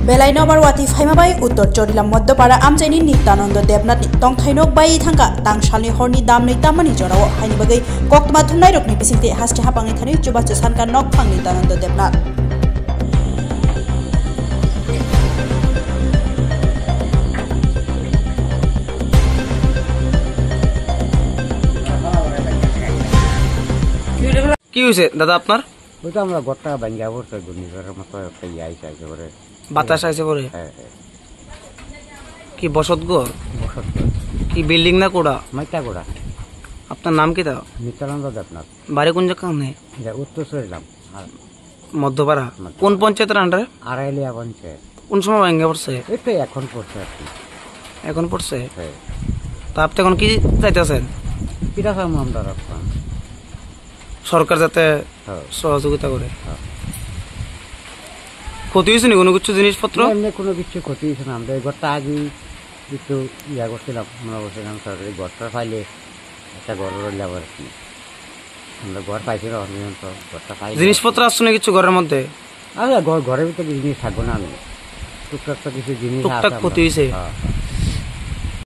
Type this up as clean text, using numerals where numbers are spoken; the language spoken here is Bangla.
बेलायनो बारवाती फाइमाबाई उत्तर चोरिलाम मध्यपाड़ा आमचाइनि नित्यानंद देबनाथनि तंथाइनक बाई थांगा तांसालनि हरनि दामनै तामानि जराव हाइनि बागै कक्तमा थुमनाय रकनि बिसिंते हास्टे हापांनि थानि चुबाचो सानका नक फां नित्यानंद देबनाथ কি হইছে দাদা আপনার? ওইটা আমরা গট্টা ভাঙ্গা পড়ছে ঘূর্ণিঝড়ের মতো একটা আইছে একেবারে বাতাস আইছে পরে। হ্যাঁ কি বসত ঘর? বসত কি বিল্ডিং না কোড়া? মাইটা গোড়া। আপনার নাম কি দাও? নিত্যানন্দ দেবনাথ। বাড়ি কোন জায়গা নেই? উত্তর চরিলাম মধ্যপাড়া। কোন পঞ্চায়েতের আন্ডারে? আড়াইলিয়া পঞ্চায়েত। কোন সময় ভাঙ্গা পড়ছে? এই তো এখন পড়ছে আর কি। এখন পড়ছে? হ্যাঁ। তা আপনি এখন কি চাইতেছেন? কিরা চাম আমরা রাখলাম সরকার যাতে সহযোগিতা করে। ক্ষতি হয়েছে নি কোনো কিছু জিনিসপত্র? এমনি কোনো কিছু ক্ষতি হয়েছে না। আমরা এই ঘরটা আগে একটু ইয়া করছিলাম, আমরা বলছিলাম সরকারি ঘরটা পাইলে একটা ঘর রইলে আবার কি আমরা ঘর পাইছি না পর্যন্ত ঘরটা পাই। জিনিসপত্র আসছে না কিছু ঘরের মধ্যে? আরে ঘরের ভিতরে জিনিস থাকবো না, আমি টুকটাক তো কিছু জিনিস টুকটাক ক্ষতি হয়েছে।